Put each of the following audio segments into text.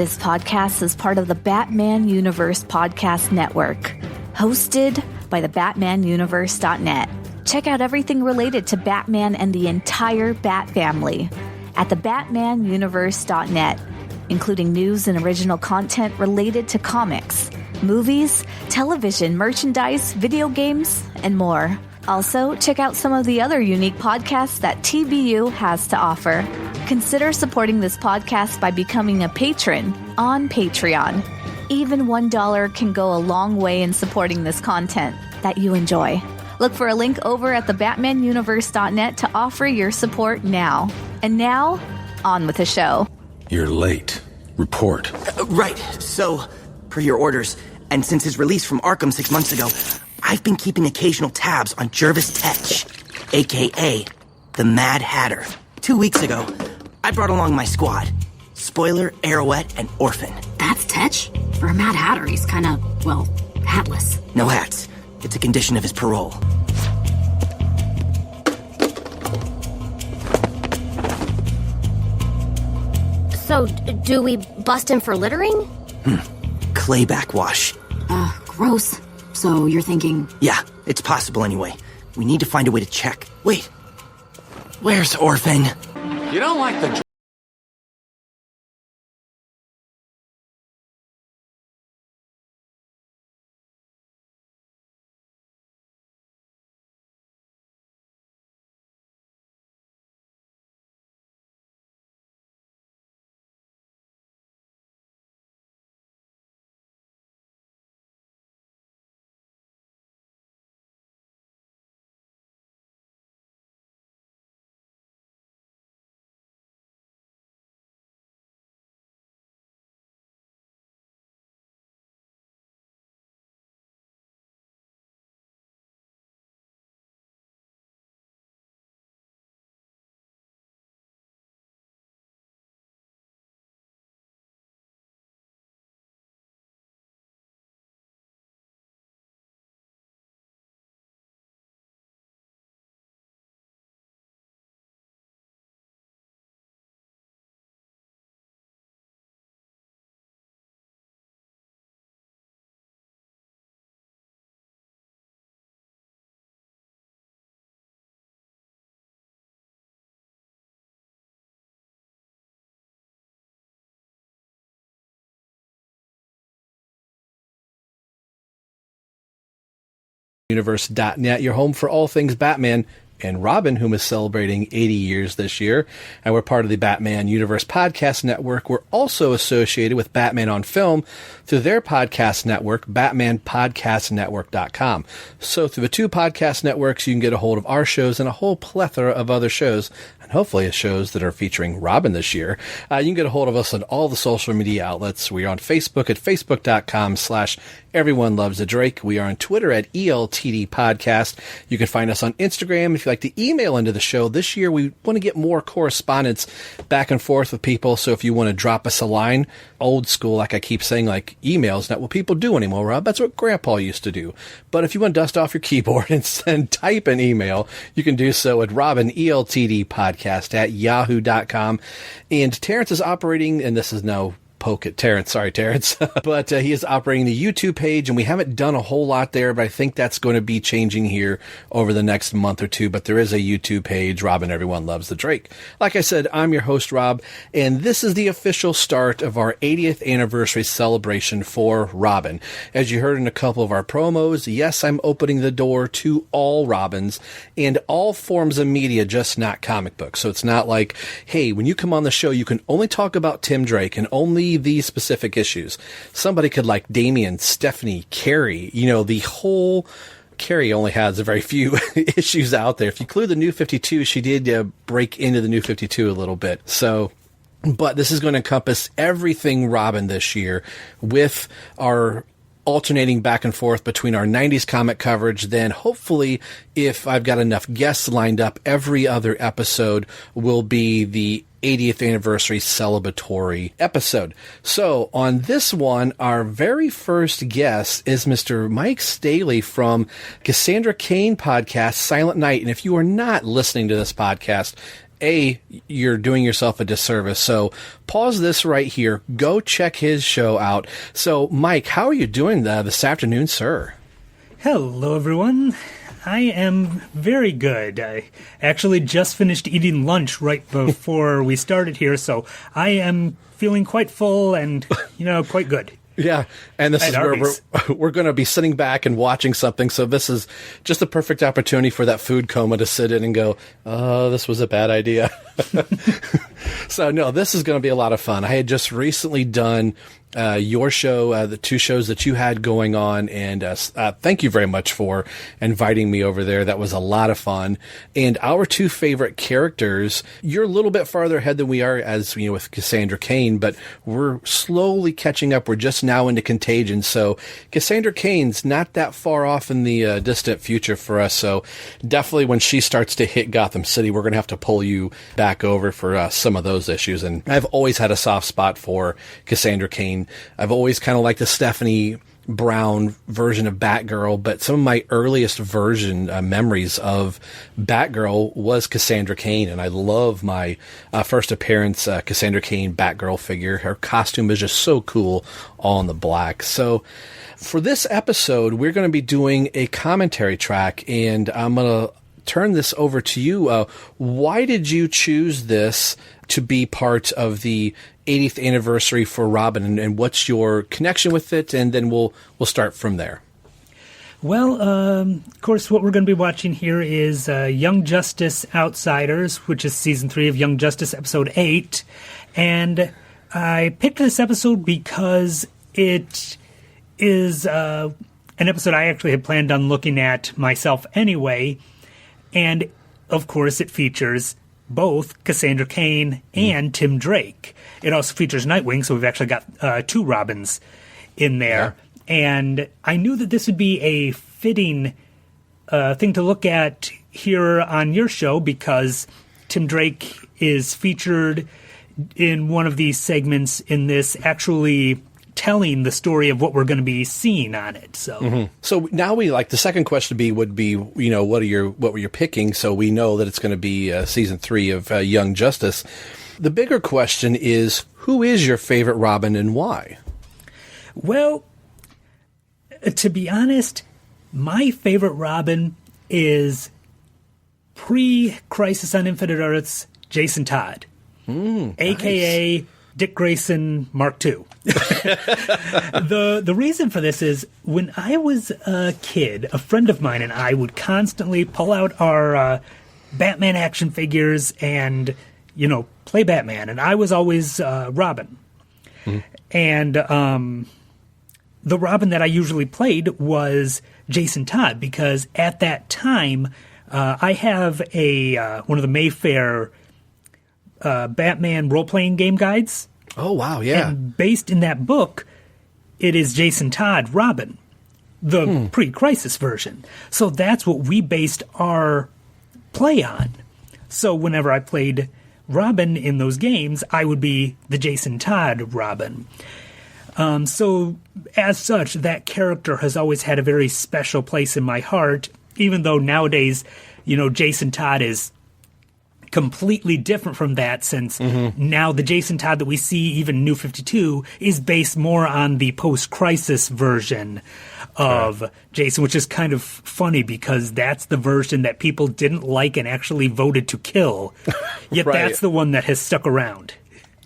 This podcast is part of the Batman Universe Podcast Network, hosted by the BatmanUniverse.net. Check out everything related to Batman and the entire Bat family at the BatmanUniverse.net, including news and original content related to comics, movies, television, merchandise, video games, and more. Also, check out some of the other unique podcasts that TBU has to offer. Consider supporting this podcast by becoming a patron on Patreon. Even $1 can go a long way in supporting this content that you enjoy. Look for a link over at thebatmanuniverse.net to offer your support now. And now, on with the show. You're late. Report. Right. So, per your orders, and since his release from Arkham 6 months ago, I've been keeping occasional tabs on Jervis Tetch, a.k.a. the Mad Hatter. 2 weeks ago, I brought along my squad. Spoiler, Arrowette, and Orphan. That's Tetch? For a Mad Hatter, he's kinda, well, hatless. No hats. It's a condition of his parole. So, do we bust him for littering? Clay backwash. Gross. So you're thinking... Yeah, it's possible anyway. We need to find a way to check. Wait. Where's Orphan? You don't like the... Universe.net, your home for all things Batman and Robin, whom is celebrating 80 years this year. And we're part of the Batman Universe Podcast Network. We're also associated with Batman on Film through their podcast network, BatmanPodcastNetwork.com. So through the two podcast networks, you can get a hold of our shows and a whole plethora of other shows, and hopefully shows that are featuring Robin this year. You can get a hold of us on all the social media outlets. We are on Facebook at Facebook.com/Everyone Loves a Drake. We are on Twitter at ELTD Podcast. You can find us on Instagram if you'd like to email into the show. This year, we want to get more correspondence back and forth with people. So if you want to drop us a line, old school, like I keep saying, like email's not what people do anymore, Rob. That's what Grandpa used to do. But if you want to dust off your keyboard and type an email, you can do so at Robin ELTD Podcast at yahoo.com. And Terrence is operating, and this is no poke at Terrence. Sorry, Terrence. But he is operating the YouTube page, and we haven't done a whole lot there, but I think that's going to be changing here over the next month or two. But there is a YouTube page, Robin Everyone Loves the Drake. Like I said, I'm your host, Rob, and this is the official start of our 80th anniversary celebration for Robin. As you heard in a couple of our promos, yes, I'm opening the door to all Robins and all forms of media, just not comic books. So it's not like, hey, when you come on the show, you can only talk about Tim Drake and only these specific issues. Somebody could like Damian, Stephanie, Carrie, the whole... Carrie only has a very few issues out there. If you include the New 52, she did break into the New 52 a little bit. So, but this is going to encompass everything Robin this year with our alternating back and forth between our 90s comic coverage. Then hopefully, if I've got enough guests lined up, every other episode will be the 80th anniversary celebratory episode. So on this one, our very first guest is Mr. Mike Staley from Cassandra Cain Podcast, Silent Night. And if you are not listening to this podcast, you're doing yourself a disservice. So pause this right here. Go check his show out. So, Mike, how are you doing this afternoon, sir? Hello, everyone. I am very good. I actually just finished eating lunch right before we started here, so I am feeling quite full and, quite good. Yeah, and this is where we're going to be sitting back and watching something, so this is just a perfect opportunity for that food coma to sit in and go, oh, this was a bad idea. So, no, this is going to be a lot of fun. I had just recently done your show, the two shows that you had going on, and thank you very much for inviting me over there. That was a lot of fun. And our two favorite characters, you're a little bit farther ahead than we are, as with Cassandra Cain, but we're slowly catching up. We're just now into Contagion, so Cassandra Cain's not that far off in the distant future for us. So definitely when she starts to hit Gotham City, we're going to have to pull you back over for some of those issues. And I've always had a soft spot for Cassandra Cain. I've always kind of liked the Stephanie Brown version of Batgirl, but some of my earliest memories of Batgirl was Cassandra Cain, and I love my first appearance Cassandra Cain Batgirl figure. Her costume is just so cool, all in the black. So for this episode, we're going to be doing a commentary track, and I'm going to turn this over to you. Why did you choose this to be part of the 80th anniversary for Robin, and what's your connection with it? And then we'll start from there. Well, of course, what we're going to be watching here is Young Justice Outsiders, which is Season 3 of Young Justice, Episode 8. And I picked this episode because it is an episode I actually had planned on looking at myself anyway. And, of course, it features both Cassandra Cain and Tim Drake. It also features Nightwing, so we've actually got two Robins in there. Yeah. And I knew that this would be a fitting thing to look at here on your show because Tim Drake is featured in one of these segments in this, actually telling the story of what we're going to be seeing on it. So, So now the second question would be, what were you picking? So we know that it's going to be season 3 of Young Justice. The bigger question is, who is your favorite Robin and why? Well, to be honest, my favorite Robin is pre-Crisis on Infinite Earths Jason Todd, a.k.a. Nice. Dick Grayson Mark II. The reason for this is when I was a kid, a friend of mine and I would constantly pull out our Batman action figures and, play Batman. And I was always Robin. And the Robin that I usually played was Jason Todd because at that time I have one of the Mayfair Batman role-playing game guides. Oh, wow, yeah. And based in that book, it is Jason Todd Robin, the pre-Crisis version. So that's what we based our play on. So whenever I played Robin in those games, I would be the Jason Todd Robin. So as such, that character has always had a very special place in my heart, even though nowadays, Jason Todd is completely different from that since now the Jason Todd that we see, even New 52, is based more on the post-Crisis version of Jason, which is kind of funny because that's the version that people didn't like and actually voted to kill. Yet that's the one that has stuck around.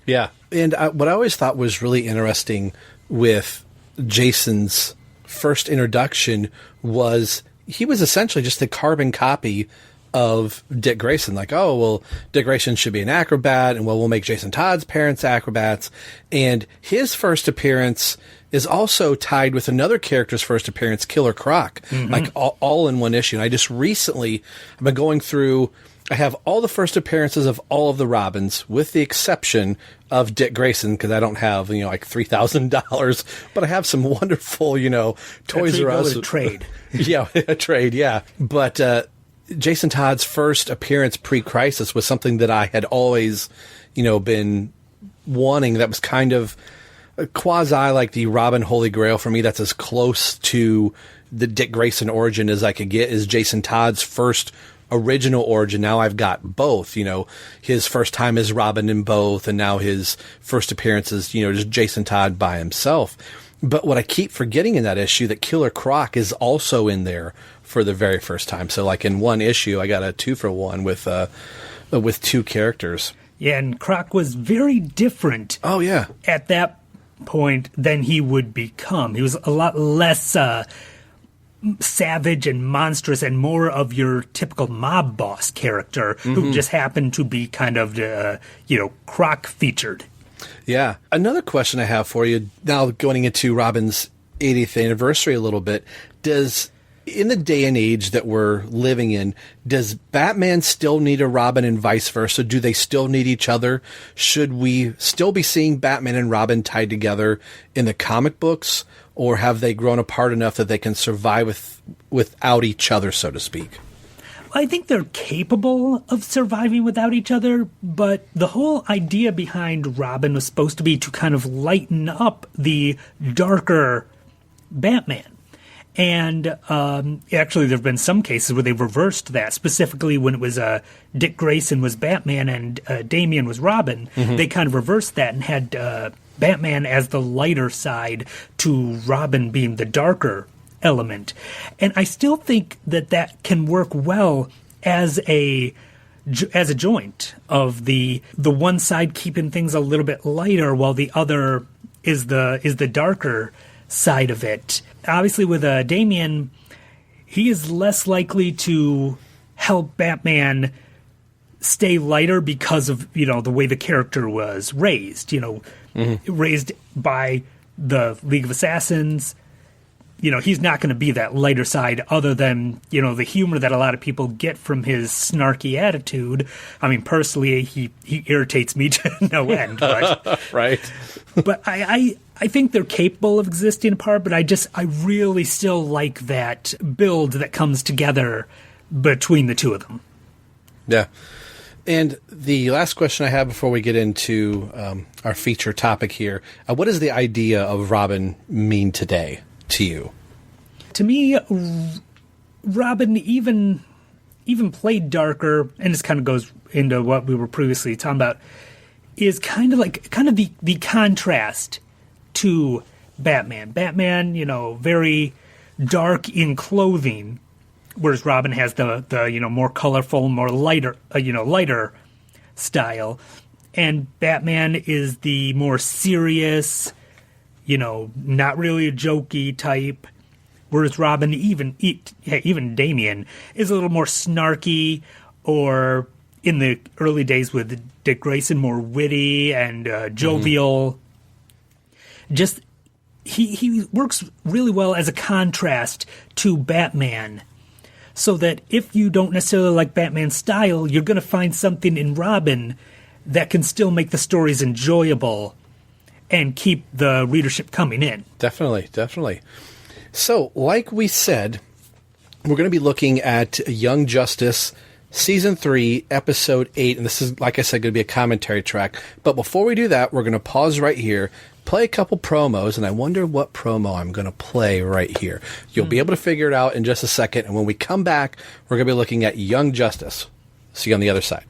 Yeah. And what I always thought was really interesting with Jason's first introduction was he was essentially just a carbon copy of Dick Grayson. Like, oh, well, Dick Grayson should be an acrobat, and we'll make Jason Todd's parents acrobats. And his first appearance is also tied with another character's first appearance, Killer Croc, like all in one issue. And I just recently, I've been going through, I have all the first appearances of all of the Robins, with the exception of Dick Grayson, because I don't have, like $3,000, but I have some wonderful, Toys R Us. Trade. Yeah, a trade, yeah. But, Jason Todd's first appearance pre-Crisis was something that I had always, been wanting. That was kind of quasi like the Robin Holy Grail for me. That's as close to the Dick Grayson origin as I could get, is Jason Todd's first original origin. Now I've got both, his first time as Robin in both, and now his first appearance as, just Jason Todd by himself. But what I keep forgetting in that issue, that Killer Croc is also in there for the very first time. So like in one issue, I got a 2-for-1 with two characters. Yeah, and Croc was very different. Oh, yeah. At that point than he would become. He was a lot less savage and monstrous and more of your typical mob boss character who just happened to be kind of, Croc featured. Yeah. Another question I have for you, now going into Robin's 80th anniversary a little bit, in the day and age that we're living in, does Batman still need a Robin and vice versa? Do they still need each other? Should we still be seeing Batman and Robin tied together in the comic books, or have they grown apart enough that they can survive without each other, so to speak? I think they're capable of surviving without each other, but the whole idea behind Robin was supposed to be to kind of lighten up the darker Batman. And actually, there have been some cases where they reversed that, specifically when it was Dick Grayson was Batman and Damian was Robin. They kind of reversed that and had Batman as the lighter side to Robin being the darker element. And I still think that can work well as a joint of the one side keeping things a little bit lighter while the other is the darker side of it. Obviously, with Damian, he is less likely to help Batman stay lighter because of, the way the character was raised, raised by the League of Assassins. He's not going to be that lighter side other than, the humor that a lot of people get from his snarky attitude. I mean, personally, he irritates me to no end. But, right. But I think they're capable of existing apart, but I really still like that build that comes together between the two of them. Yeah. And the last question I have before we get into our feature topic here, what does the idea of Robin mean today to you? To me, Robin even played darker, and this kind of goes into what we were previously talking about, is kind of the contrast to Batman. Batman, very dark in clothing, whereas Robin has the more colorful, more lighter style. And Batman is the more serious, not really a jokey type, whereas Robin, even Damian, is a little more snarky, or in the early days with Dick Grayson, more witty and jovial. Just he works really well as a contrast to Batman, so that if you don't necessarily like Batman's style, you're going to find something in Robin that can still make the stories enjoyable and keep the readership coming in. Definitely. So, like we said, we're going to be looking at Young Justice Season 3, Episode 8, and this is, like I said, going to be a commentary track. But before we do that, we're going to pause right here, play a couple promos, and I wonder what promo I'm going to play right here. You'll be able to figure it out in just a second, and when we come back, we're going to be looking at Young Justice. See you on the other side.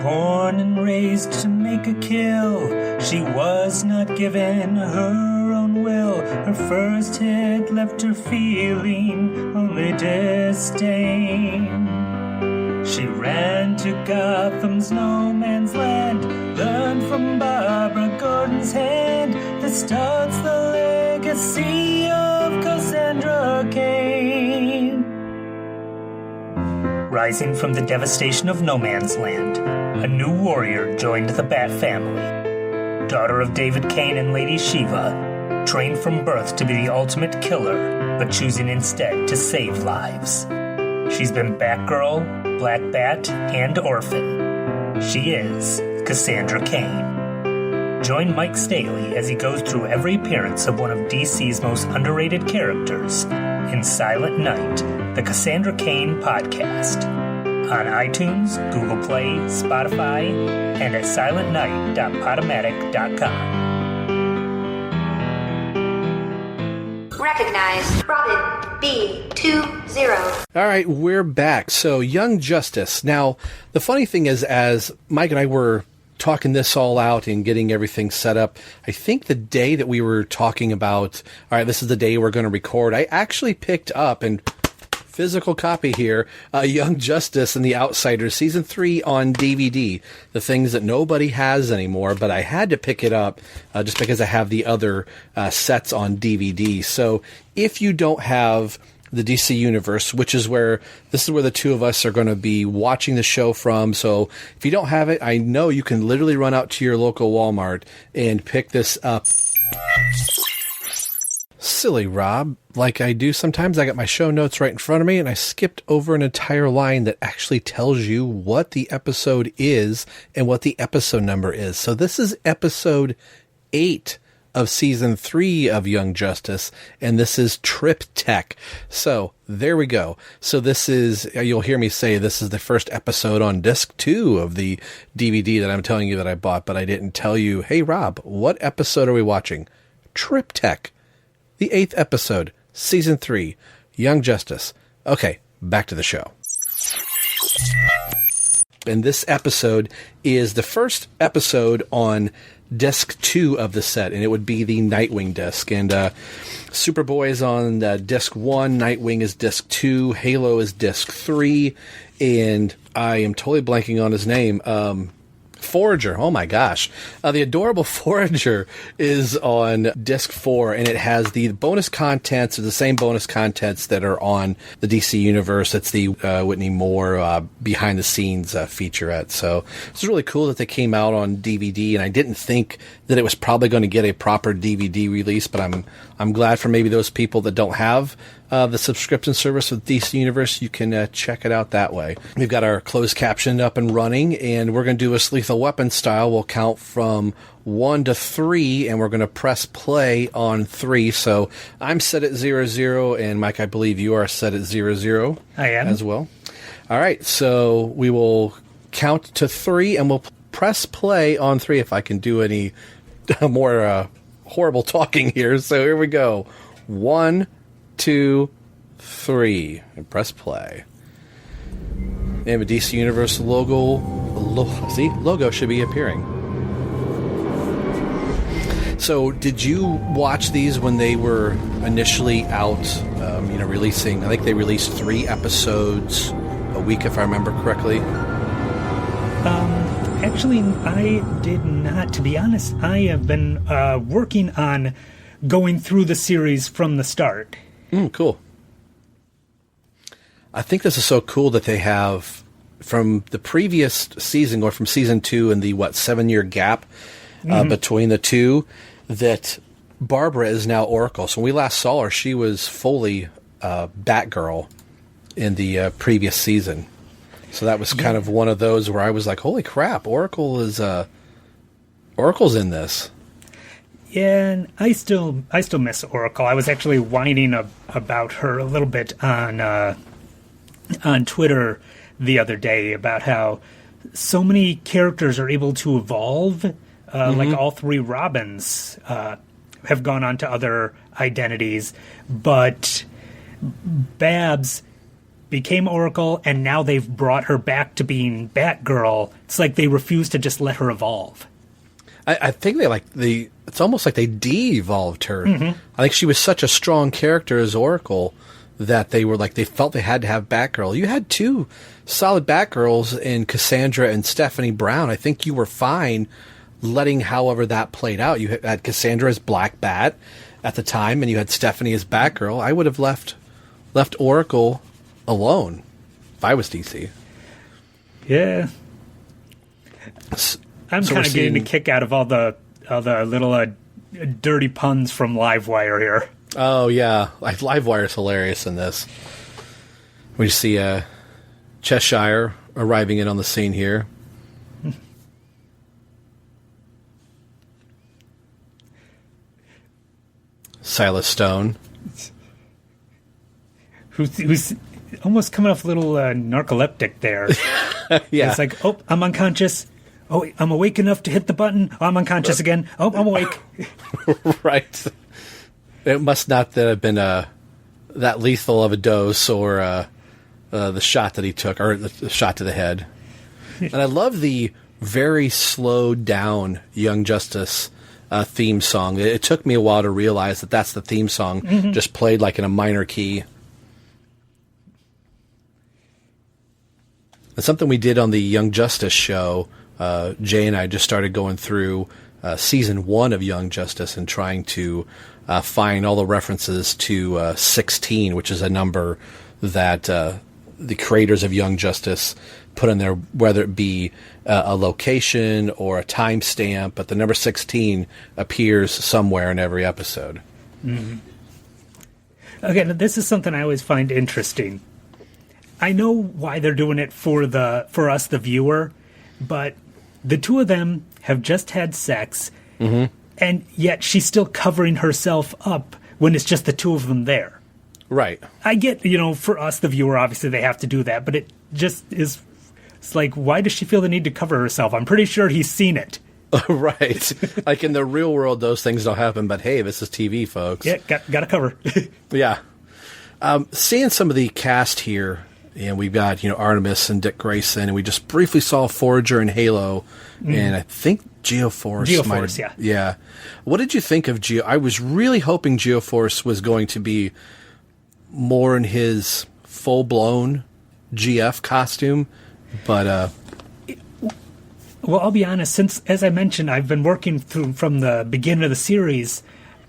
Born and raised to make a kill, she was not given her own will. Her first hit left her feeling only disdain. She ran to Gotham's no man's land, learned from Barbara Gordon's hand that starts the legacy of Cassandra Cain. Rising from the devastation of no man's land, a new warrior joined the Bat family. Daughter of David Cain and Lady Shiva, trained from birth to be the ultimate killer, but choosing instead to save lives. She's been Batgirl, Black Bat, and Orphan. She is Cassandra Cain. Join Mike Staley as he goes through every appearance of one of DC's most underrated characters in Silent Night, the Cassandra Cain Podcast. on iTunes, Google Play, Spotify, and at silentnight.podomatic.com. Recognize Robin B20. All right, we're back. So, Young Justice. Now, the funny thing is, as Mike and I were talking this all out and getting everything set up, I think the day that we were talking about, all right, this is the day we're going to record, I actually picked up, and physical copy here, Young Justice and the Outsiders Season 3 on DVD. The things that nobody has anymore, but I had to pick it up just because I have the other sets on DVD. So if you don't have the DC Universe, which is where the two of us are going to be watching the show from. So if you don't have it, I know you can literally run out to your local Walmart and pick this up. Silly Rob, like I do sometimes, I got my show notes right in front of me and I skipped over an entire line that actually tells you what the episode is and what the episode number is. So this is episode 8 of season 3 of Young Justice, and this is Triptych. So there we go. So this is, you'll hear me say, this is the first episode on disc 2 of the DVD that I'm telling you that I bought, but I didn't tell you, hey Rob, what episode are we watching? Triptych. The 8th episode, Season 3, Young Justice. Okay, back to the show. And this episode is the first episode on disc 2 of the set, and it would be the Nightwing disc. And Superboy is on disc 1, Nightwing is disc 2, Halo is disc 3, and I am totally blanking on his name. Forager, oh my gosh. The adorable Forager is on disc 4, and it has the bonus contents, or the same bonus contents that are on the DC Universe. It's the Whitney Moore behind the scenes featurette. So it's really cool that they came out on DVD, and I didn't think that it was probably going to get a proper DVD release, but I'm glad for maybe those people that don't have the subscription service with DC Universe. You can check it out that way. We've got our closed caption up and running, and we're going to do a Lethal Weapon style. We'll count from 1 to 3, and we're going to press play on 3. So I'm set at 00, and Mike, I believe you are set at 00. I am. As well. All right, so we will count to 3, and we'll press play on 3 if I can do any more horrible talking here. So here we go. 1, 2, 3, and press play. And the DC Universe logo should be appearing. So, did you watch these when they were initially out? Releasing. I think they released 3 episodes a week, if I remember correctly. Actually, I did not. To be honest, I have been working on going through the series from the start. Cool. I think this is so cool that they have, from the previous season, or from season 2 and the, 7-year gap between the two, that Barbara is now Oracle. So when we last saw her, she was fully Batgirl in the previous season. So that was kind of one of those where I was like, holy crap, Oracle's in this. Yeah, and I still miss Oracle. I was actually whining about her a little bit on Twitter the other day about how so many characters are able to evolve. Like all 3 Robins have gone on to other identities, but Babs became Oracle, and now they've brought her back to being Batgirl. It's like they refuse to just let her evolve. I think it's almost like they de-evolved her. I think she was such a strong character as Oracle that they felt they had to have Batgirl. You had 2 solid Batgirls in Cassandra and Stephanie Brown. I think you were fine letting however that played out. You had Cassandra as Black Bat at the time, and you had Stephanie as Batgirl. I would have left Oracle alone if I was DC. Yeah. I'm kind of getting a kick out of all the little dirty puns from Livewire here. Oh, yeah. Livewire is hilarious in this. We see Cheshire arriving in on the scene here. Silas Stone. Who's almost coming off a little narcoleptic there. Yeah. It's like, oh, I'm unconscious. Oh, I'm awake enough to hit the button. Oh, I'm unconscious again. Oh, I'm awake. Right. It must not have been that lethal of a dose or the shot that he took, or the shot to the head. And I love the very slowed down Young Justice theme song. It took me a while to realize that that's the theme song, just played like in a minor key. And something we did on the Young Justice show, Jay and I just started going through season 1 of Young Justice and trying to find all the references to 16, which is a number that the creators of Young Justice put in there, whether it be a location or a timestamp, but the number 16 appears somewhere in every episode. Mm-hmm. Again, this is something I always find interesting. I know why they're doing it for us, the viewer, but the two of them have just had sex, and yet she's still covering herself up when it's just the two of them there. Right. I get, for us, the viewer, obviously they have to do that, but it just is, it's like, why does she feel the need to cover herself? I'm pretty sure he's seen it. Right. Like in the real world, those things don't happen, but hey, this is TV, folks. Yeah, got to cover. Yeah. Seeing some of the cast here, and we've got, Artemis and Dick Grayson, and we just briefly saw Forager and Halo, and I think Geoforce. Geoforce, yeah. Yeah. What did you think of I was really hoping Geoforce was going to be more in his full-blown GF costume, but... Well, I'll be honest, since, as I mentioned, I've been working through from the beginning of the series,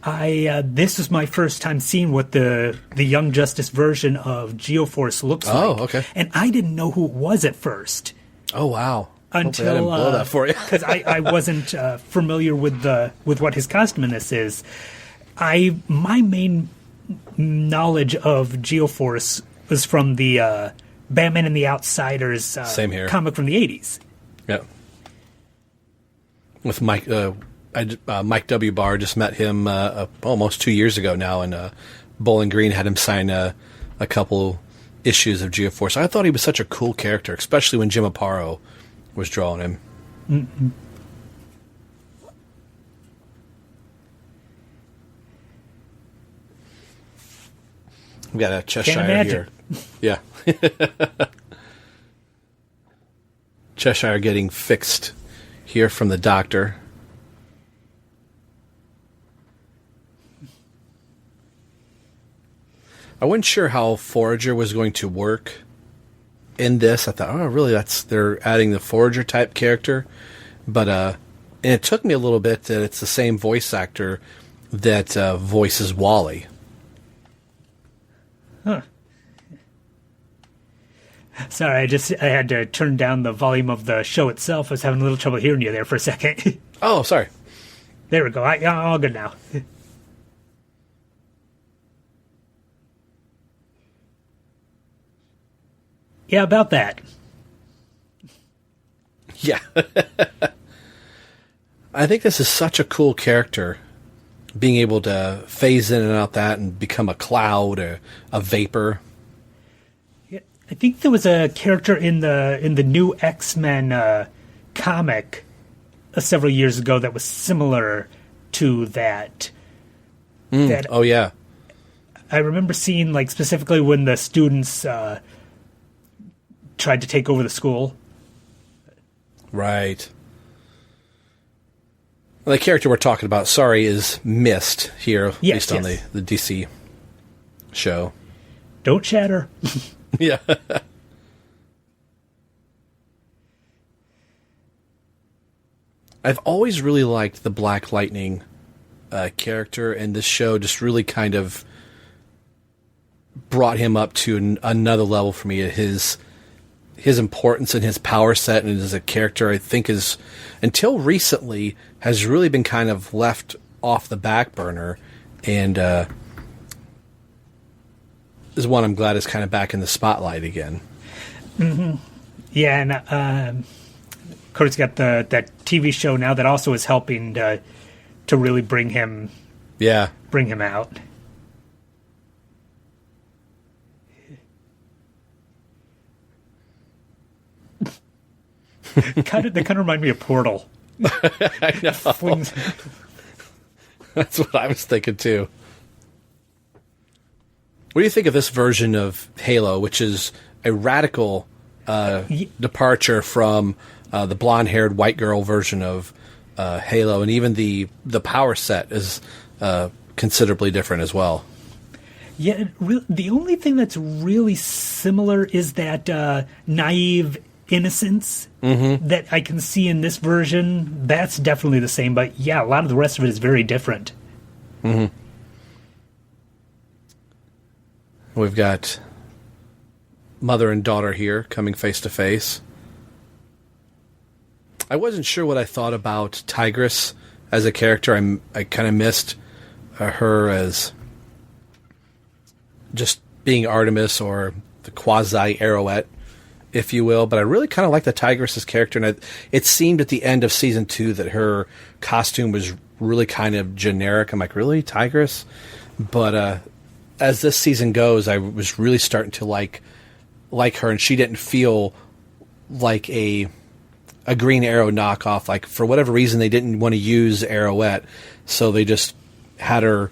this was my first time seeing what the Young Justice version of Geoforce looks like. Oh, okay. And I didn't know who it was at first. Oh, wow. Until I didn't blow that for you. Because I wasn't familiar with what his costume in this is. My main knowledge of Geoforce was from the Batman and the Outsiders Same here. Comic from the 80s. Yeah. With Mike W. Barr, just met him almost 2 years ago now, and Bowling Green had him sign a couple issues of Geoforce. I thought he was such a cool character, especially when Jim Aparo was drawing him. Mm-hmm. We got a Cheshire here. Yeah. Cheshire getting fixed here from the doctor. I wasn't sure how Forager was going to work in this. I thought, oh, really, they're adding the Forager type character. But and it took me a little bit that it's the same voice actor that voices Wally. Huh. Sorry, I had to turn down the volume of the show itself. I was having a little trouble hearing you there for a second. Oh, sorry. There we go. All good now. Yeah, about that. Yeah. I think this is such a cool character, being able to phase in and out that and become a cloud or a vapor. Yeah, I think there was a character in the new X-Men comic several years ago that was similar to that. Oh, yeah. I remember seeing, like, specifically when the students tried to take over the school. Right. Well, the character we're talking about, is Mist here, yes, based on the DC show. Don't shatter. Yeah. I've always really liked the Black Lightning character, and this show just really kind of brought him up to another level for me. His importance and his power set and as a character, I think, is, until recently, has really been kind of left off the back burner, and is one I'm glad is kind of back in the spotlight again. Mm-hmm. Yeah, and of course, got that TV show now that also is helping to really bring him out. They kind of remind me of Portal. I know. That's what I was thinking too. What do you think of this version of Halo, which is a radical departure from the blonde-haired white girl version of Halo, and even the power set is considerably different as well. Yeah, the only thing that's really similar is that naive innocence that I can see in this version. That's definitely the same, but yeah, a lot of the rest of it is very different. Mm-hmm. We've got mother and daughter here coming face to face. I wasn't sure what I thought about Tigress as a character. I kind of missed her as just being Artemis or the quasi Arrowette, if you will. But I really kind of like the Tigress's character, and it seemed at the end of season 2 that her costume was really kind of generic. I'm like, really, Tigress? But as this season goes, I was really starting to like her, and she didn't feel like a Green Arrow knockoff. Like, for whatever reason, they didn't want to use Arrowette, so they just had her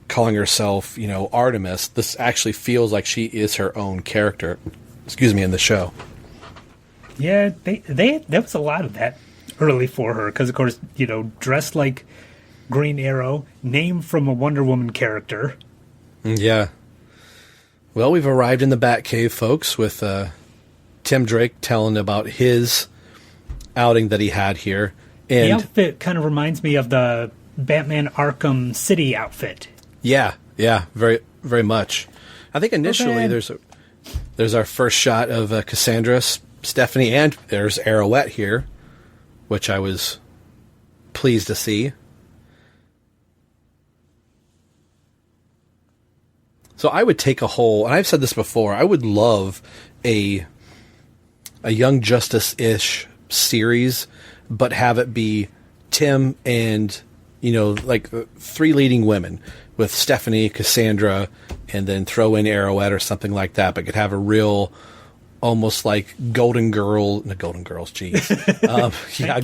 calling herself, Artemis. This actually feels like she is her own character. In the show. Yeah, there was a lot of that early for her, because, of course, dressed like Green Arrow, named from a Wonder Woman character. Yeah. Well, we've arrived in the Batcave, folks, with Tim Drake telling about his outing that he had here. And the outfit kind of reminds me of the Batman Arkham City outfit. Yeah, very, very much. I think initially there's our first shot of Cassandra, Stephanie, and there's Arrowette here, which I was pleased to see. So I would take and I've said this before, I would love a Young Justice-ish series, but have it be Tim and, like 3 leading women with Stephanie, Cassandra, and then throw in Arrowette or something like that, but could have a real, almost like Golden Girls, geez.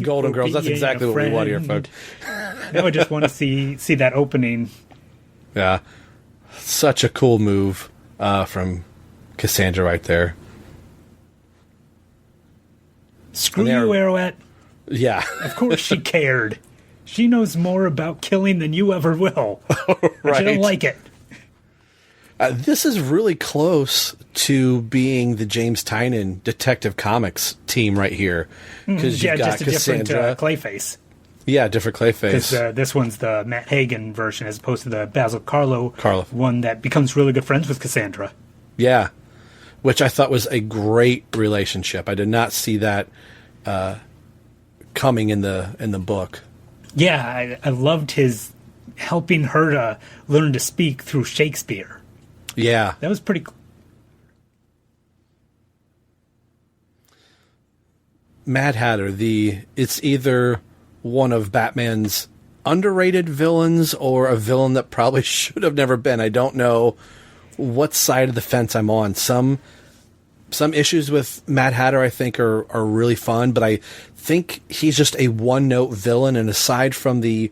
Golden Girls, that's exactly what we want here, folks. I would just want to see that opening. Yeah. Such a cool move from Cassandra right there. Screw you, Arrowette. Yeah. Of course she cared. She knows more about killing than you ever will. Right. She don't like it. This is really close to being the James Tynion Detective Comics team right here. Because you've got just a Cassandra. different Clayface. Yeah, different Clayface. Because this one's the Matt Hagen version as opposed to the Basil Carlo one that becomes really good friends with Cassandra. Yeah, which I thought was a great relationship. I did not see that coming in the book. Yeah, I loved his helping her to learn to speak through Shakespeare. Yeah. That was pretty cool. Mad Hatter, it's either one of Batman's underrated villains or a villain that probably should have never been. I don't know what side of the fence I'm on. Some issues with Mad Hatter I think are really fun, but I think he's just a one-note villain, and aside from the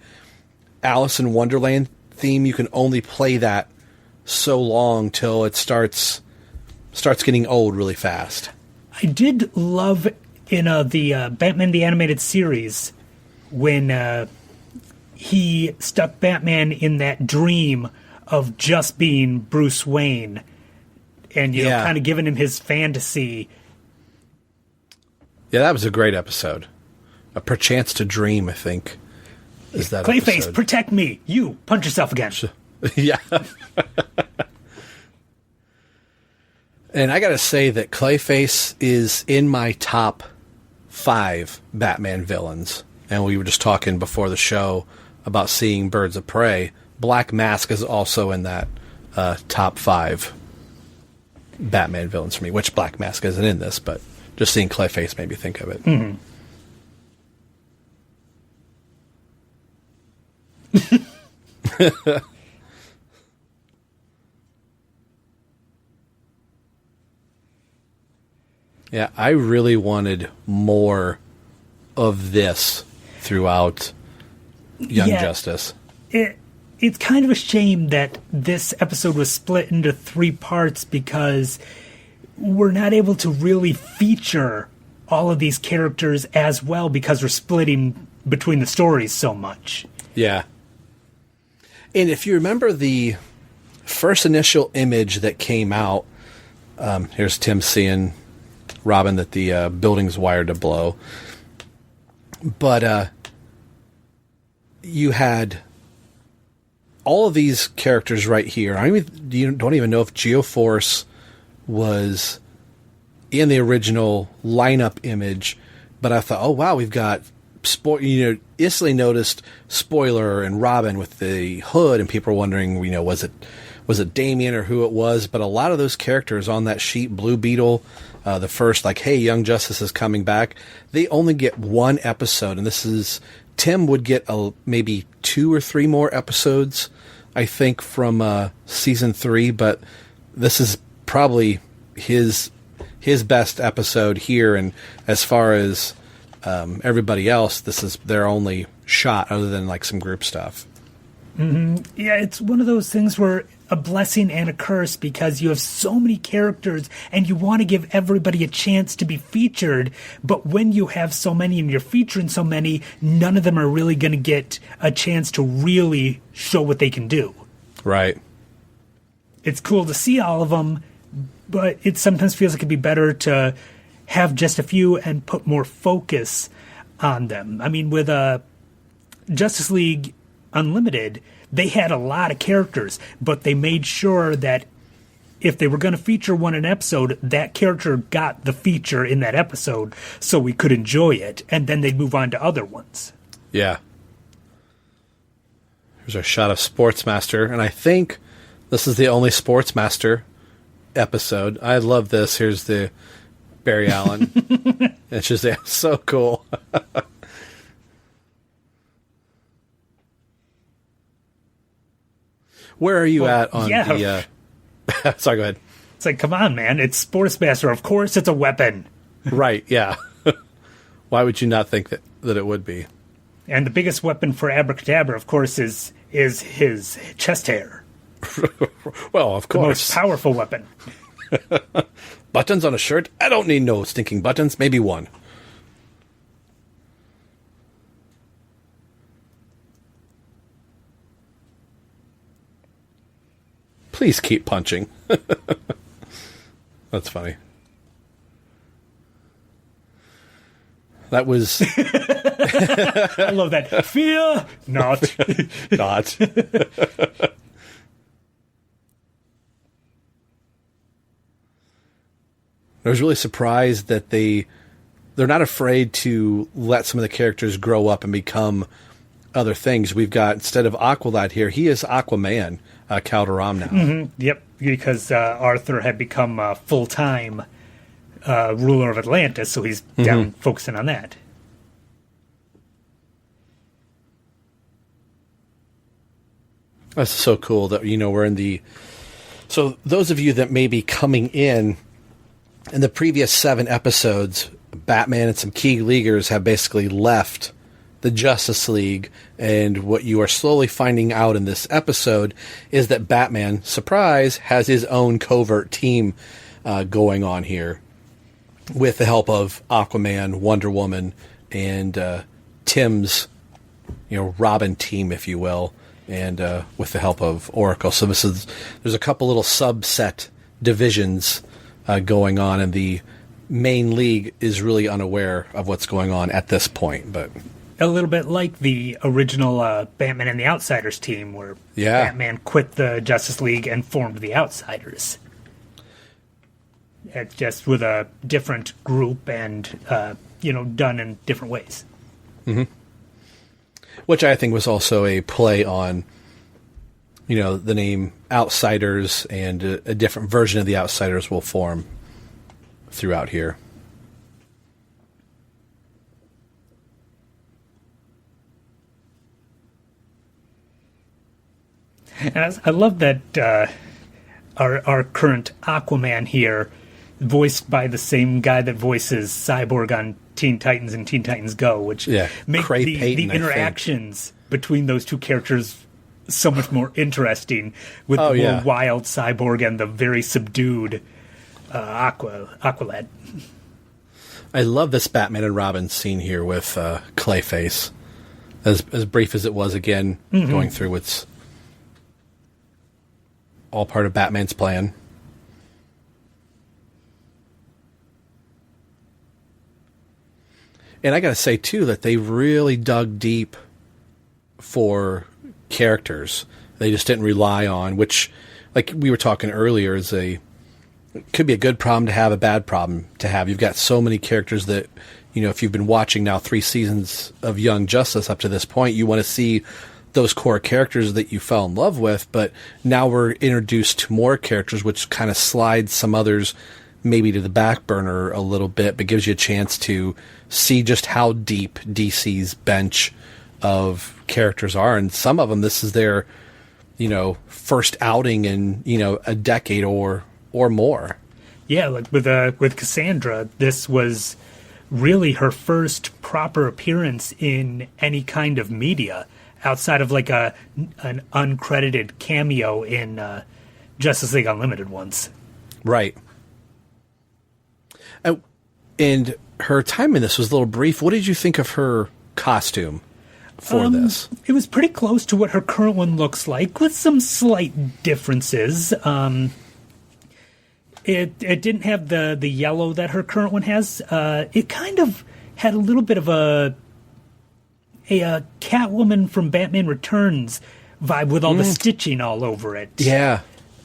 Alice in Wonderland theme, you can only play that so long till it starts getting old really fast. I did love in the Batman the Animated Series when he stuck Batman in that dream of just being Bruce Wayne and kind of giving him his fantasy. Yeah, that was a great episode. A Perchance to Dream, I think, is that Clayface, episode. protect me. You, punch yourself again. Yeah. And I got to say that Clayface is in my top 5 Batman villains. And we were just talking before the show about seeing Birds of Prey. Black Mask is also in that top 5 Batman villains for me, which Black Mask isn't in this, but just seeing Clayface made me think of it. Mm-hmm. Yeah, I really wanted more of this throughout Young Justice. It's kind of a shame that this episode was split into 3 parts because we're not able to really feature all of these characters as well because we're splitting between the stories so much. Yeah. And if you remember the first initial image that came out, here's Tim seeing Robin that the building's wired to blow. But you had all of these characters right here. You don't even know if Geoforce was in the original lineup image, but I thought, oh wow, we've got instantly noticed Spoiler and Robin with the hood, and people were wondering, was it Damien or who it was? But a lot of those characters on that sheet, Blue Beetle, the first, hey, Young Justice is coming back, they only get 1 episode, and Tim would get maybe 2 or 3 more episodes, I think, from season 3, but this is probably his best episode here, and as far as everybody else, this is their only shot other than some group stuff. Mm-hmm. Yeah, it's one of those things where a blessing and a curse because you have so many characters and you want to give everybody a chance to be featured, but when you have so many and you're featuring so many, none of them are really going to get a chance to really show what they can do. Right. It's cool to see all of them, but it sometimes feels like it'd be better to have just a few and put more focus on them. I mean, with Justice League Unlimited, they had a lot of characters, but they made sure that if they were going to feature one in an episode, that character got the feature in that episode so we could enjoy it, and then they'd move on to other ones. Yeah. Here's our shot of Sportsmaster, and I think this is the only Sportsmaster episode. I love this. Here's the Barry Allen. It's just so cool. Where are you at on the... Sorry, go ahead. It's come on, man. It's Sportsmaster. Of course it's a weapon. Right, yeah. Why would you not think that it would be? And the biggest weapon for Abracadabra, of course, is his chest hair. Well, of course. The most powerful weapon. Buttons on a shirt? I don't need no stinking buttons. Maybe one. Please keep punching. That's funny. That was... I love that. Fear not. Not. I was really surprised that they're not afraid to let some of the characters grow up and become other things. We've got, instead of Aqualad here, he is Aquaman, Calderon now. Mm-hmm. Yep, because Arthur had become a full-time ruler of Atlantis, so he's down focusing on that. That's so cool that, we're in the... So those of you that may be coming in the previous 7 episodes, Batman and some key leaguers have basically left the Justice League, and what you are slowly finding out in this episode is that Batman, surprise, has his own covert team going on here with the help of Aquaman, Wonder Woman, and Tim's, Robin team, if you will, and with the help of Oracle. So there's a couple little subset divisions going on, and the main league is really unaware of what's going on at this point. But a little bit like the original Batman and the Outsiders team, where Batman quit the Justice League and formed the Outsiders. It's just with a different group and, done in different ways. Mm-hmm. Which I think was also a play on, the name Outsiders, and a different version of the Outsiders will form throughout here. And I love that our current Aquaman here voiced by the same guy that voices Cyborg on Teen Titans and Teen Titans Go, which make Cray the Payton, interactions between those two characters so much more interesting with the more wild Cyborg and the very subdued Aqualad. I love this Batman and Robin scene here with Clayface. As brief as it was, again, going through, it's all part of Batman's plan. And I gotta say, too, that they really dug deep for characters. They just didn't rely on, which, like we were talking earlier, could be a good problem to have, a bad problem to have. You've got so many characters that, if you've been watching now 3 seasons of Young Justice up to this point, you want to see those core characters that you fell in love with, but now we're introduced to more characters, which kind of slides some others maybe to the back burner a little bit, but gives you a chance to see just how deep DC's bench of characters are. And some of them, this is their, first outing in, a decade or more. Yeah, like with Cassandra, this was really her first proper appearance in any kind of media outside of like an uncredited cameo in Justice League Unlimited once. Right. And her time in this was a little brief. What did you think of her costume for this? It was pretty close to what her current one looks like, with some slight differences. It didn't have the yellow that her current one has. It kind of had a little bit of a Catwoman from Batman Returns vibe with all the stitching all over it. Yeah.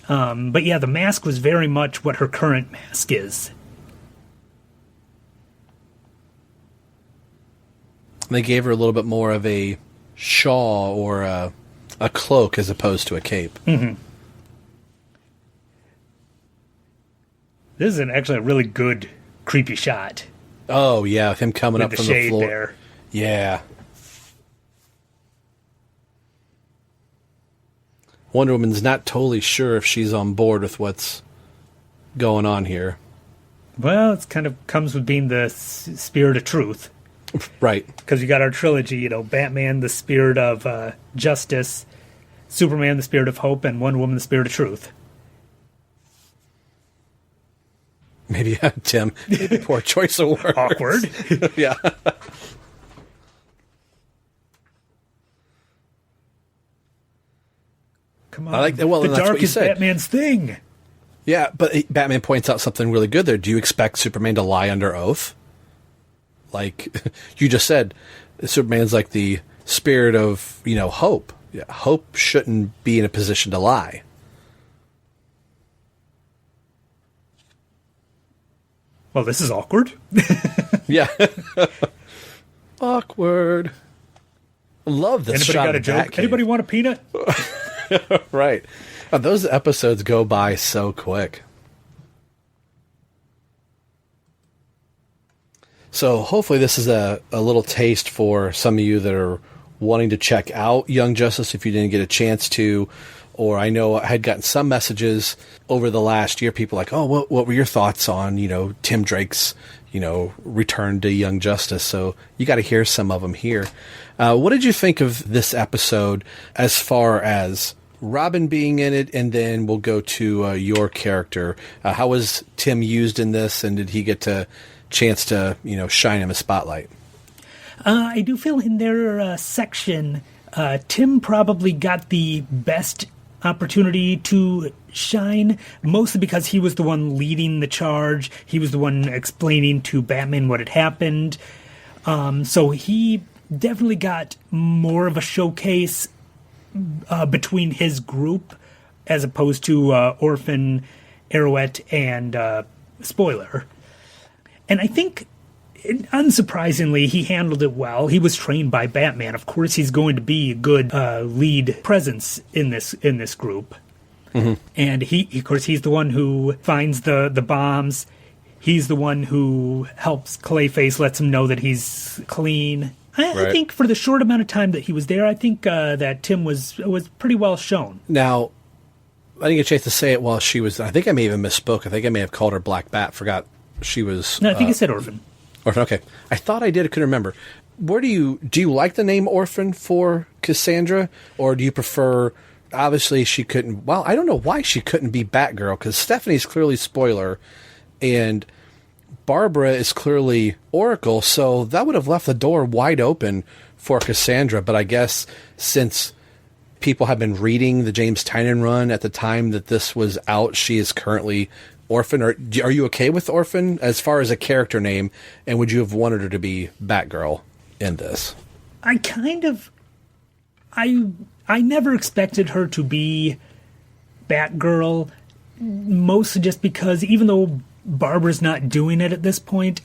But yeah, the mask was very much what her current mask is. They gave her a little bit more of a shawl or a cloak as opposed to a cape. Mm-hmm. This is actually a really good creepy shot. Oh, yeah, with him coming with up from the floor. There. Yeah. Wonder Woman's not totally sure if she's on board with what's going on here. Well, it kind of comes with being the spirit of truth. Right. Because you got our trilogy, Batman, the spirit of justice, Superman, the spirit of hope, and Wonder Woman, the spirit of truth. Maybe, Tim, poor choice of words. Awkward. Yeah. Come on. I like that. Well, the that's dark what you is said. Batman's thing. Yeah, but Batman points out something really good there. Do you expect Superman to lie under oath? Like you just said, Superman's like the spirit of, hope. Yeah, hope shouldn't be in a position to lie. Well, this is awkward. Yeah. Awkward. Love this Anybody shot got a of joke? Batcave. Anybody want a peanut? Right. Those episodes go by so quick. So hopefully this is a little taste for some of you that are wanting to check out Young Justice if you didn't get a chance to. Or I know I had gotten some messages over the last year, people like, oh, what were your thoughts on, Tim Drake's, return to Young Justice? So you got to hear some of them here. What did you think of this episode as far as Robin being in it? And then we'll go to your character. How was Tim used in this? And did he get a chance to, shine him a spotlight? I do feel in their section, Tim probably got the best opportunity to shine, mostly because he was the one leading the charge. He was the one explaining to Batman what had happened. So he definitely got more of a showcase between his group as opposed to Orphan, Arrowette, and Spoiler. And I think, unsurprisingly, he handled it well. He was trained by Batman. Of course, he's going to be a good lead presence in this group. Mm-hmm. And of course, he's the one who finds the bombs. He's the one who helps Clayface, lets him know that he's clean. I think for the short amount of time that he was there, I think that Tim was pretty well shown. Now, I didn't get a chance to say it while she was. I think I may even misspoke. I think I may have called her Black Bat. Forgot she was. No, I think you said Orphan. Orphan. Okay, I thought I did. I couldn't remember. Where do you like the name Orphan for Cassandra, or do you prefer? Obviously, she couldn't. Well, I don't know why she couldn't be Batgirl, because Stephanie's clearly Spoiler, and Barbara is clearly Oracle. So that would have left the door wide open for Cassandra. But I guess since people have been reading the James Tynion run at the time that this was out, she is currently Orphan. Or are you okay with Orphan as far as a character name? And would you have wanted her to be Batgirl in this? I never expected her to be Batgirl, mostly just because even though Barbara's not doing it at this point,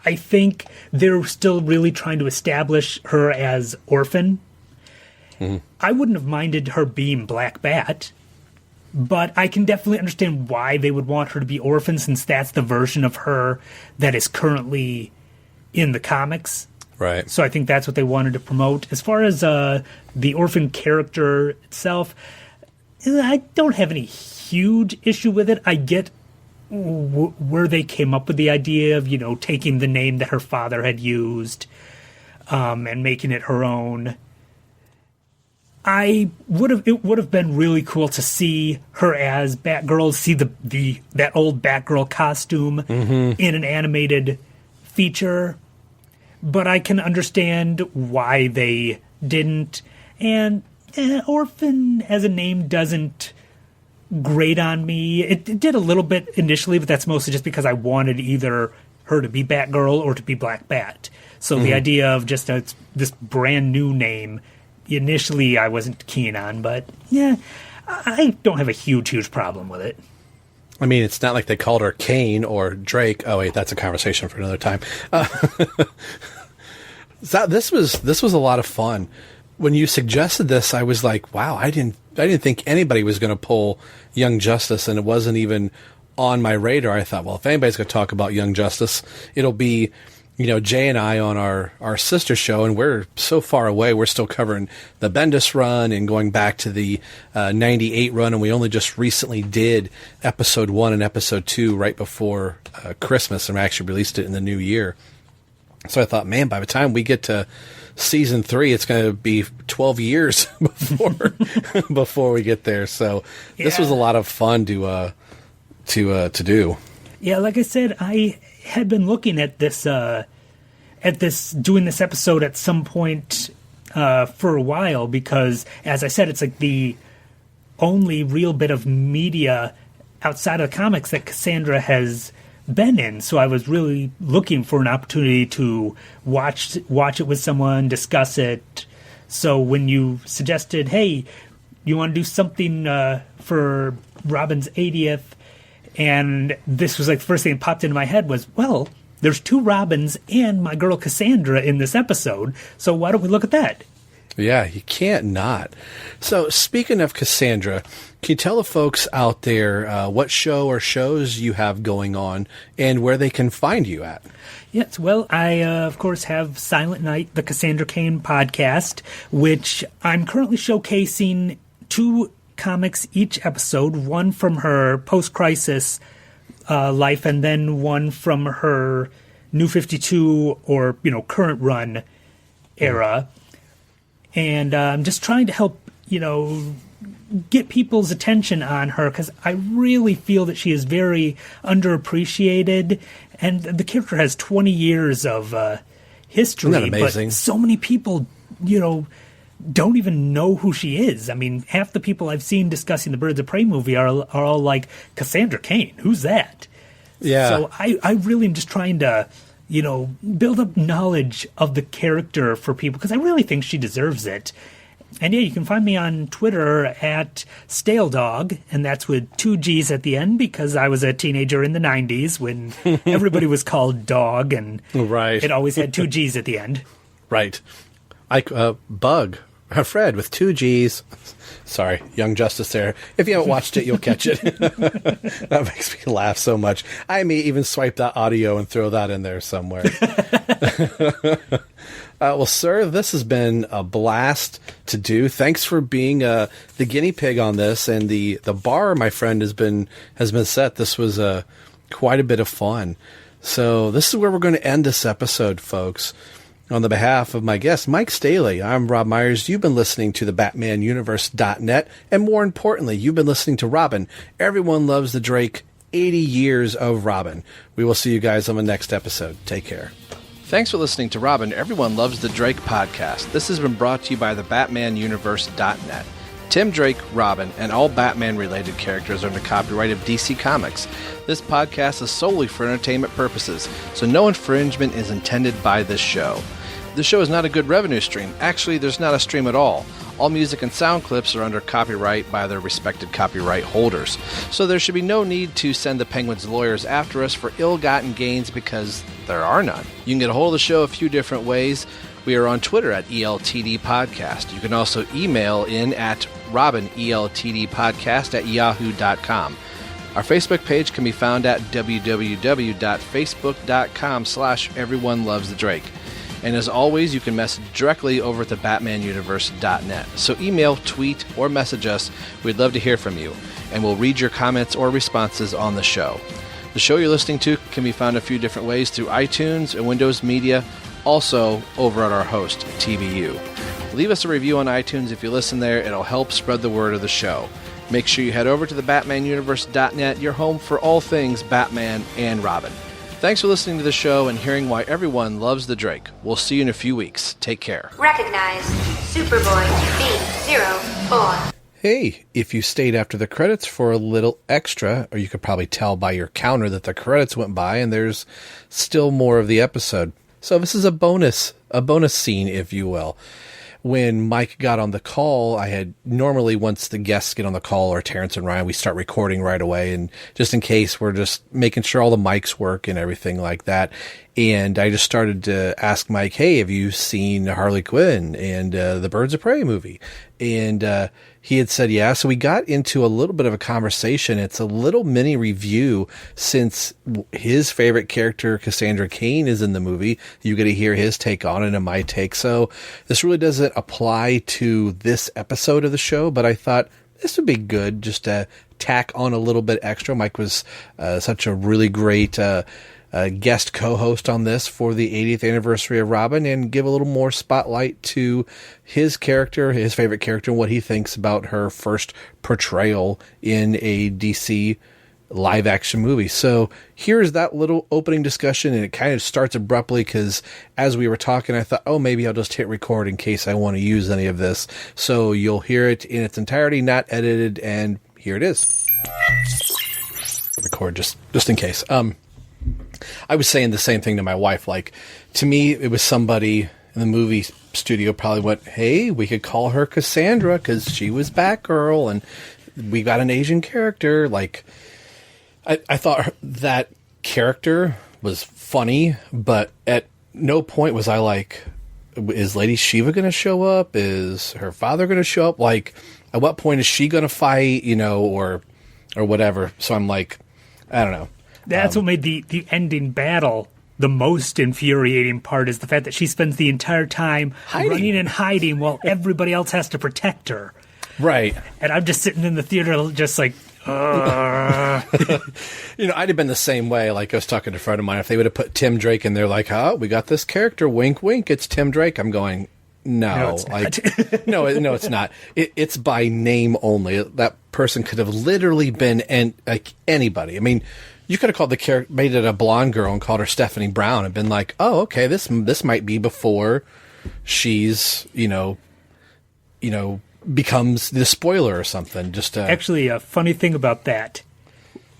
I think they're still really trying to establish her as Orphan. Mm-hmm. I wouldn't have minded her being Black Bat, but I can definitely understand why they would want her to be Orphan, since that's the version of her that is currently in the comics. Right. So I think that's what they wanted to promote. As far as the Orphan character itself, I don't have any huge issue with it. I get where they came up with the idea of, taking the name that her father had used and making it her own. It would have been really cool to see her as Batgirl, see that old Batgirl costume in an animated feature. But I can understand why they didn't. And Orphan as a name doesn't grate on me. It did a little bit initially, but that's mostly just because I wanted either her to be Batgirl or to be Black Bat. So the idea of just this brand new name, initially I wasn't keen on. But yeah, I don't have a huge problem with it. I mean, it's not like they called her Cain or Drake. Oh wait, that's a conversation for another time. This was a lot of fun. When you suggested this, I was like, wow, I didn't think anybody was going to pull Young Justice, and it wasn't even on my radar. I thought, well, if anybody's going to talk about Young Justice, it'll be, Jay and I on our sister show, and we're so far away. We're still covering the Bendis run and going back to the 98 run, and we only just recently did episode 1 and episode 2 right before Christmas, and we actually released it in the new year. So I thought, man, by the time we get to season 3, it's going to be 12 years before we get there. So this was a lot of fun to do. Yeah, like I said, I had been looking at this doing this episode at some point for a while, because, as I said, it's like the only real bit of media outside of the comics that Cassandra has been in. So I was really looking for an opportunity to watch it with someone, discuss it. So when you suggested, hey, you want to do something for Robin's 80th, and this was like the first thing that popped into my head was, well, there's 2 Robins and my girl Cassandra in this episode, so why don't we look at that? Yeah, you can't not. So speaking of Cassandra, can you tell the folks out there what show or shows you have going on and where they can find you at? Yes, well, I, of course, have Silent Night, the Cassandra Cain Podcast, which I'm currently showcasing 2 comics each episode, one from her post-crisis life and then one from her New 52 or, current run era. And I'm just trying to help, get people's attention on her, because I really feel that she is very underappreciated, and the character has 20 years of history. Isn't that amazing? But so many people, don't even know who she is. I mean, half the people I've seen discussing the Birds of Prey movie are all like, Cassandra Cain, who's that? Yeah. So I really am just trying to, build up knowledge of the character for people, because I really think she deserves it. And yeah, you can find me on Twitter at StaleDog, and that's with 2 G's at the end, because I was a teenager in the 90s when everybody was called Dog, and right. It always had 2 G's at the end. Right. Bug, Fred with 2 G's. Sorry, Young Justice there. If you haven't watched it, you'll catch it. That makes me laugh so much. I may even swipe that audio and throw that in there somewhere. Well, sir, this has been a blast to do. Thanks for being the guinea pig on this, and the bar, my friend, has been set. This was quite a bit of fun. So this is where we're going to end this episode, folks. On the behalf of my guest, Mike Staley, I'm Rob Myers. You've been listening to the BatmanUniverse.net, and more importantly, you've been listening to Robin. Everyone loves the Drake. 80 years of Robin. We will see you guys on the next episode. Take care. Thanks for listening to Robin. Everyone loves the Drake podcast. This has been brought to you by the BatmanUniverse.net. Tim Drake, Robin, and all Batman-related characters are under copyright of DC Comics. This podcast is solely for entertainment purposes, so no infringement is intended by this show. This show is not a good revenue stream. Actually, there's not a stream at all. All music and sound clips are under copyright by their respected copyright holders. So there should be no need to send the Penguins lawyers after us for ill-gotten gains because there are none. You can get a hold of the show a few different ways. We are on Twitter at ELTD Podcast. You can also email in at robineltdpodcast@yahoo.com. Our Facebook page can be found at www.facebook.com/everyonelovesthedrake. And as always, you can message directly over at the BatmanUniverse.net. So email, tweet, or message us. We'd love to hear from you, and we'll read your comments or responses on the show. The show you're listening to can be found a few different ways through iTunes and Windows Media, also over at our host, TBU. Leave us a review on iTunes if you listen there. It'll help spread the word of the show. Make sure you head over to the BatmanUniverse.net, your home for all things Batman and Robin. Thanks for listening to the show and hearing why everyone loves the Drake. We'll see you in a few weeks. Take care. Recognize Superboy B04. Hey, if you stayed after the credits for a little extra, or you could probably tell by your counter that the credits went by and there's still more of the episode. So this is a bonus scene, if you will. When Mike got on the call, I had normally, once the guests get on the call, or Terrence and Ryan, we start recording right away. And just in case, we're just making sure all the mics work and everything like that. And I just started to ask Mike, hey, have you seen Harley Quinn and the Birds of Prey movie? And he had said, yeah. So we got into a little bit of a conversation. It's a little mini review since his favorite character, Cassandra Cain, is in the movie. You get to hear his take on it and my take. So this really doesn't apply to this episode of the show, but I thought this would be good just to tack on a little bit extra. Mike was such a really great guest co-host on this for the 80th anniversary of Robin, and give a little more spotlight to his character, his favorite character, and what he thinks about her first portrayal in a DC live action movie. So here's that little opening discussion, and it kind of starts abruptly because as we were talking, I thought, oh, maybe I'll just hit record in case I want to use any of this. So you'll hear it in its entirety, not edited, and here it is. Record just in case. I was saying the same thing to my wife. Like, to me, it was somebody in the movie studio probably went, hey, we could call her Cassandra because she was Batgirl and we got an Asian character. Like, I thought that character was funny, but at no point was I like, is Lady Shiva going to show up? Is her father going to show up? Like, at what point is she going to fight, or whatever? So I'm like, I don't know. That's what made the ending battle the most infuriating part, is the fact that she spends the entire time running and hiding while everybody else has to protect her. Right. And I'm just sitting in the theater just like, I'd have been the same way. Like, I was talking to a friend of mine. If they would have put Tim Drake in there, like, we got this character, wink, wink, it's Tim Drake. I'm going, no, it's like, no, it's not. It's by name only. That person could have literally been like anybody. I mean, you could have called the character, made it a blonde girl and called her Stephanie Brown and been like, oh, okay, this might be before she's, becomes the spoiler or something. Actually, a funny thing about that,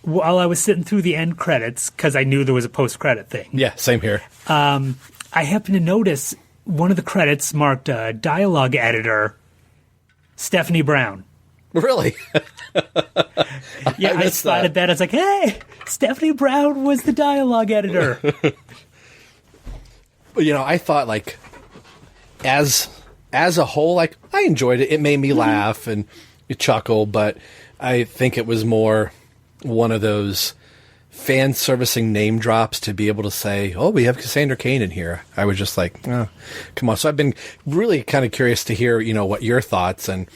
while I was sitting through the end credits, because I knew there was a post-credit thing. Yeah, same here. I happened to notice one of the credits marked dialogue editor, Stephanie Brown. Really? Yeah, I spotted that. I was like, hey, Stephanie Brown was the dialogue editor. I thought, like, as as a whole, like, I enjoyed it. It made me laugh and chuckle, but I think it was more one of those fan servicing name drops to be able to say, oh, we have Cassandra Cain in here. I was just like, oh, come on. So I've been really kind of curious to hear, what your thoughts, and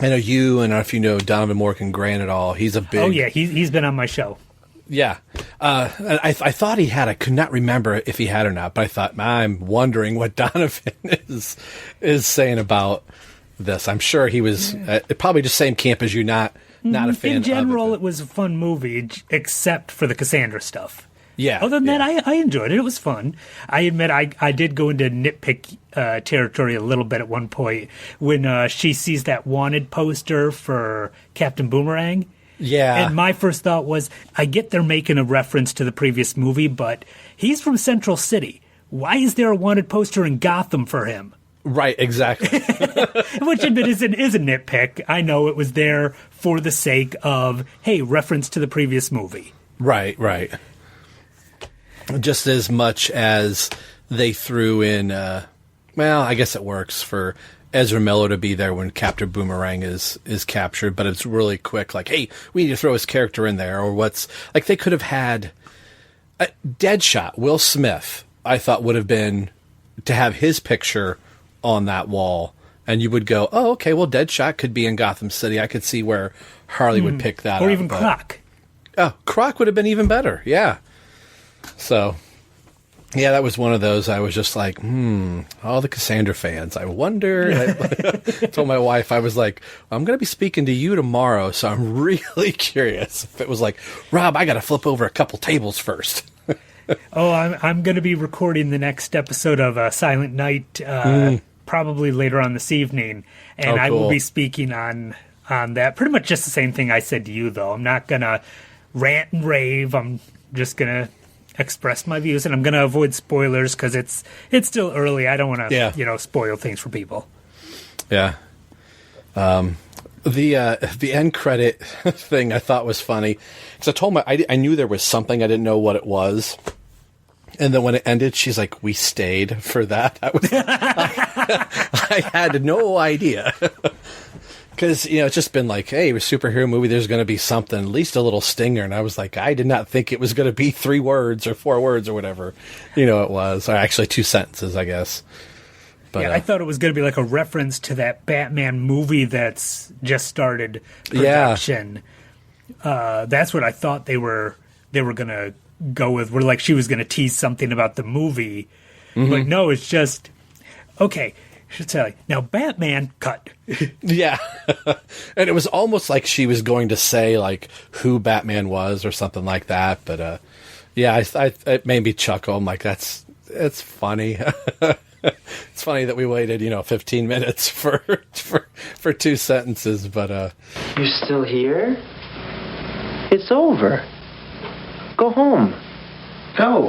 I know you, and I don't know if you know Donovan Morgan Grant at all. He's a big... Oh, yeah, he's been on my show. Yeah. I thought he had. I could not remember if he had or not, but I thought, I'm wondering what Donovan is saying about this. I'm sure he was probably just same camp as you, not a fan. In general, of it was a fun movie, except for the Cassandra stuff. Yeah. Other than that, I enjoyed it. It was fun. I admit I did go into nitpick territory a little bit at one point when she sees that wanted poster for Captain Boomerang. Yeah. And my first thought was, I get they're making a reference to the previous movie, but he's from Central City. Why is there a wanted poster in Gotham for him? Right, exactly. Which is a nitpick. I know it was there for the sake of, hey, reference to the previous movie. Right. Just as much as they threw in, I guess it works for Ezra Miller to be there when Captain Boomerang is captured, but it's really quick, like, hey, we need to throw his character in there, or like they could have had Deadshot, Will Smith, I thought would have been to have his picture on that wall, and you would go, oh, okay, well, Deadshot could be in Gotham City. I could see where Harley would pick that up. Or even Croc. Oh, Croc would have been even better, yeah. So, yeah, that was one of those. I was just like, all the Cassandra fans. I wonder. I told my wife, I was like, I'm going to be speaking to you tomorrow, so I'm really curious if it was like, Rob, I got to flip over a couple tables first. Oh, I'm going to be recording the next episode of Silent Night probably later on this evening, and cool. I will be speaking on that. Pretty much just the same thing I said to you, though. I'm not going to rant and rave. I'm just going to express my views, and I'm going to avoid spoilers because it's still early. I don't want to spoil things for people. Yeah. The end credit thing I thought was funny because I told I knew there was something, I didn't know what it was, and then when it ended, she's like, "We stayed for that." I had no idea. Because, it's just been like, hey, a superhero movie, there's going to be something, at least a little stinger. And I was like, I did not think it was going to be 3 words or 4 words or whatever, it was. Or actually 2 sentences, I guess. But, yeah, I thought it was going to be like a reference to that Batman movie that's just started production. Yeah. That's what I thought they were going to go with. Where like she was going to tease something about the movie. Mm-hmm. But no, it's just, okay, should say, now Batman, cut. Yeah. And it was almost like she was going to say, like, who Batman was or something like that. But, yeah, it made me chuckle. I'm like, it's funny. It's funny that we waited, 15 minutes for 2 sentences. But, You're still here? It's over. Go home. Go.